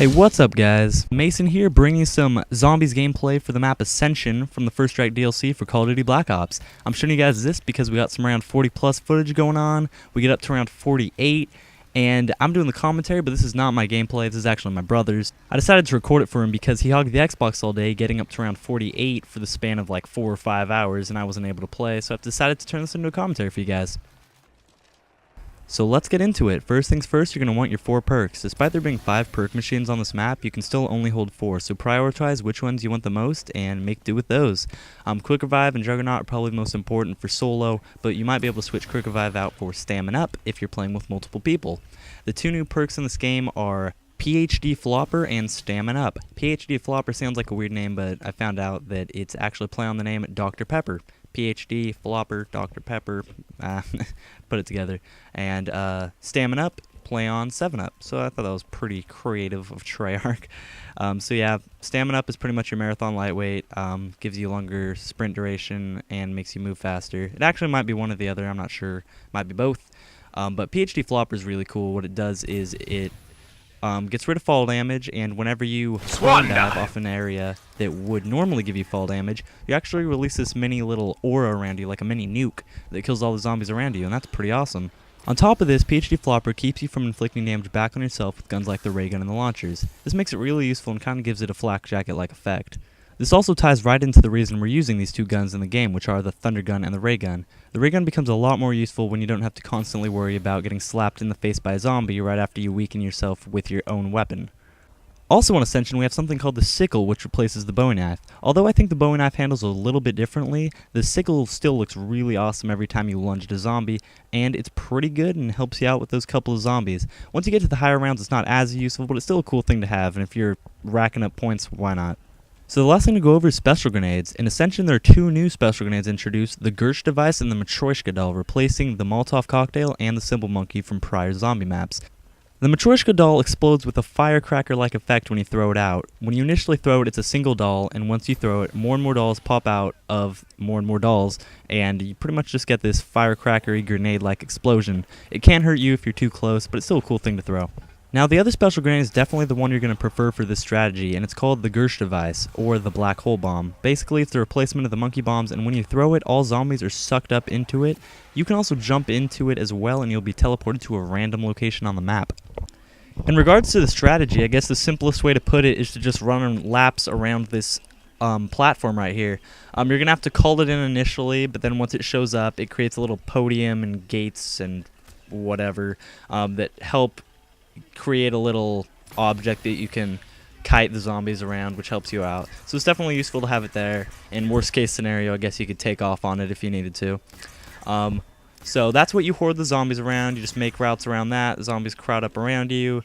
Hey, what's up guys? Mason here, bringing some zombies gameplay for the map Ascension from the First Strike DLC for Call of Duty Black Ops. I'm showing you guys this because we got some around 40 plus footage going on. We get up to around 48, and I'm doing the commentary, but this is not my gameplay, this is actually my brother's. I decided to record it for him because he hogged the Xbox all day, getting up to around 48 for the span of like 4 or 5 hours, and I wasn't able to play, so I've decided to turn this into a commentary for you guys. So let's get into it. First things first, you're going to want your 4 perks. Despite there being 5 perk machines on this map, you can still only hold 4, so prioritize which ones you want the most and make do with those. Quick Revive and Juggernaut are probably the most important for solo, but you might be able to switch Quick Revive out for Stamina Up if you're playing with multiple people. The 2 new perks in this game are PhD Flopper and Stamina Up. PhD Flopper sounds like a weird name, but I found out that it's actually a play on the name Dr. Pepper. PhD, Flopper, Dr. Pepper, put it together. And Stamina Up, play on 7-Up. So I thought that was pretty creative of Treyarch. So yeah, Stamina Up is pretty much your marathon lightweight, gives you longer sprint duration, and makes you move faster. It actually might be one or the other, I'm not sure. Might be both. But PhD Flopper is really cool. What it does is it gets rid of fall damage, and whenever you swan dive off an area that would normally give you fall damage, you actually release this mini little aura around you, like a mini nuke, that kills all the zombies around you, and that's pretty awesome. On top of this, PhD Flopper keeps you from inflicting damage back on yourself with guns like the ray gun and the launchers. This makes it really useful and kind of gives it a flak jacket-like effect. This also ties right into the reason we're using these 2 guns in the game, which are the Thunder Gun and the Ray Gun. The Ray Gun becomes a lot more useful when you don't have to constantly worry about getting slapped in the face by a zombie right after you weaken yourself with your own weapon. Also on Ascension, we have something called the Sickle, which replaces the Bowie Knife. Although I think the Bowie Knife handles a little bit differently, the Sickle still looks really awesome every time you lunge at a zombie, and it's pretty good and helps you out with those couple of zombies. Once you get to the higher rounds, it's not as useful, but it's still a cool thing to have, and if you're racking up points, why not? So the last thing to go over is special grenades. In Ascension, there are 2 new special grenades introduced, the Gersh device and the Matryoshka doll, replacing the Molotov cocktail and the Symbol Monkey from prior zombie maps. The Matryoshka doll explodes with a firecracker-like effect when you throw it out. When you initially throw it, it's a single doll, and once you throw it, more and more dolls pop out of more and more dolls, and you pretty much just get this firecrackery grenade-like explosion. It can hurt you if you're too close, but it's still a cool thing to throw. Now, the other special grenade is definitely the one you're going to prefer for this strategy, and it's called the Gersh device, or the Black Hole Bomb. Basically, it's the replacement of the monkey bombs, and when you throw it, all zombies are sucked up into it. You can also jump into it as well, and you'll be teleported to a random location on the map. In regards to the strategy, I guess the simplest way to put it is to just run laps around this platform right here. You're going to have to call it in initially, but then once it shows up, it creates a little podium and gates and whatever that help create a little object that you can kite the zombies around, which helps you out. So it's definitely useful to have it there. In worst case scenario, I guess you could take off on it if you needed to. So that's what you hoard the zombies around. You just make routes around that. The zombies crowd up around you.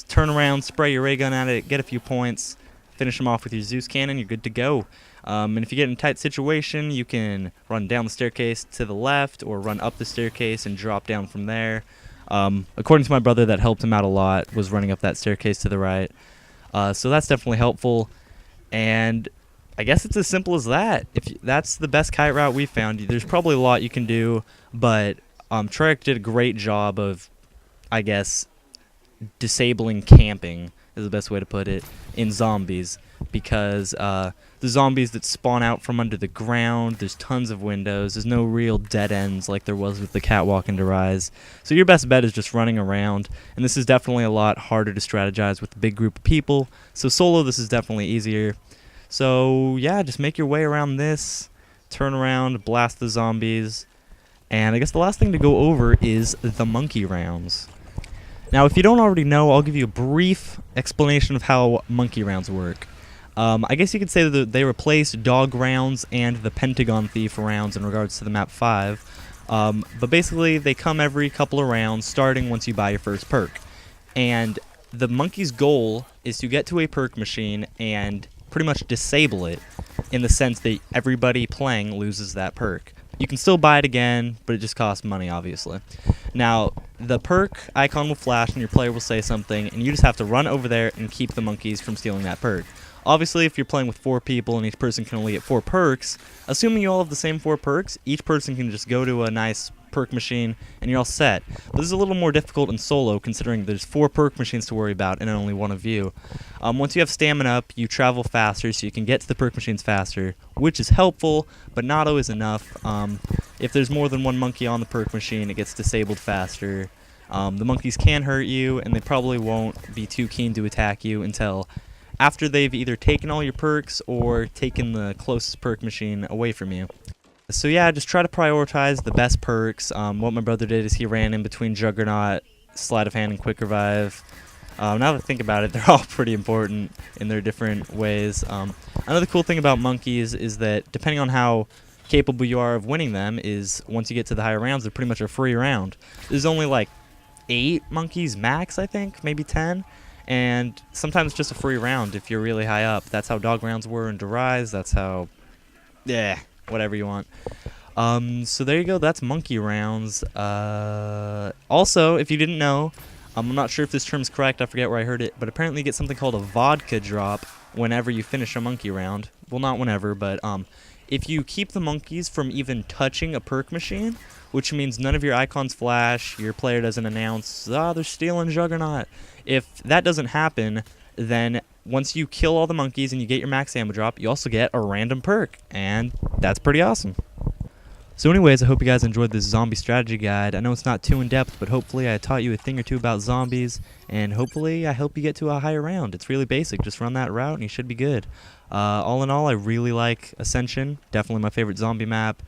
Turn around, spray your ray gun at it, get a few points, finish them off with your Zeus cannon, you're good to go. And if you get in a tight situation, you can run down the staircase to the left or run up the staircase and drop down from there. According to my brother, that helped him out a lot, was running up that staircase to the right. So that's definitely helpful. And I guess it's as simple as that. That's the best kite route we found. There's probably a lot you can do, but Treyarch did a great job of, I guess, disabling camping, is the best way to put it, in zombies. Because the zombies that spawn out from under the ground, there's tons of windows, there's no real dead ends like there was with the catwalk into Rise. So your best bet is just running around, and this is definitely a lot harder to strategize with a big group of people. So solo, this is definitely easier. So yeah, just make your way around this, turn around, blast the zombies, and I guess the last thing to go over is the monkey rounds. Now, if you don't already know, I'll give you a brief explanation of how monkey rounds work. I guess you could say that they replace dog rounds and the Pentagon Thief rounds in regards to the map 5, but basically they come every couple of rounds, starting once you buy your first perk. And the monkey's goal is to get to a perk machine and pretty much disable it, in the sense that everybody playing loses that perk. You can still buy it again, but it just costs money, obviously. Now, the perk icon will flash and your player will say something, and you just have to run over there and keep the monkeys from stealing that perk. Obviously, if you're playing with 4 people and each person can only get 4 perks, assuming you all have the same 4 perks, each person can just go to a nice perk machine, and you're all set. But this is a little more difficult in solo, considering there's 4 perk machines to worry about and only one of you. Once you have stamina up, you travel faster, so you can get to the perk machines faster, which is helpful, but not always enough. If there's more than one monkey on the perk machine, it gets disabled faster. The monkeys can hurt you, and they probably won't be too keen to attack you until after they've either taken all your perks or taken the closest perk machine away from you. So yeah, just try to prioritize the best perks. What my brother did is he ran in between Juggernaut, Sleight of Hand, and Quick Revive. Now that I think about it, they're all pretty important in their different ways. Another cool thing about monkeys is that depending on how capable you are of winning them is once you get to the higher rounds, they're pretty much a free round. There's only like 8 monkeys max, I think, maybe 10. And sometimes just a free round if you're really high up. That's how dog rounds were in Rise. That's how, yeah, whatever you want. So there you go. That's monkey rounds. Also, if you didn't know, I'm not sure if this term's correct. I forget where I heard it, but apparently you get something called a vodka drop whenever you finish a monkey round. Well, not whenever, but if you keep the monkeys from even touching a perk machine, which means none of your icons flash, your player doesn't announce, they're stealing Juggernaut. If that doesn't happen, then once you kill all the monkeys and you get your max ammo drop, you also get a random perk, and that's pretty awesome. So anyways, I hope you guys enjoyed this zombie strategy guide. I know it's not too in-depth, but hopefully I taught you a thing or two about zombies, and hopefully I help you get to a higher round. It's really basic. Just run that route and you should be good. All in all, I really like Ascension. Definitely my favorite zombie map.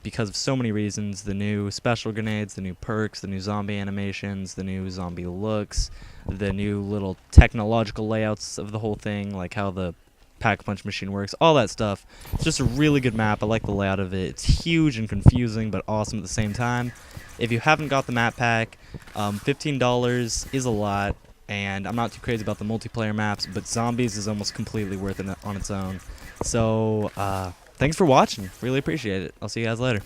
Because of so many reasons: the new special grenades, the new perks, the new zombie animations, the new zombie looks, the new little technological layouts of the whole thing, like how the Pack-a-Punch machine works, all that stuff. It's just a really good map. I like the layout of it. It's huge and confusing, but awesome at the same time. If you haven't got the map pack, $15 is a lot, and I'm not too crazy about the multiplayer maps, but Zombies is almost completely worth it on its own. So, thanks for watching. Really appreciate it. I'll see you guys later.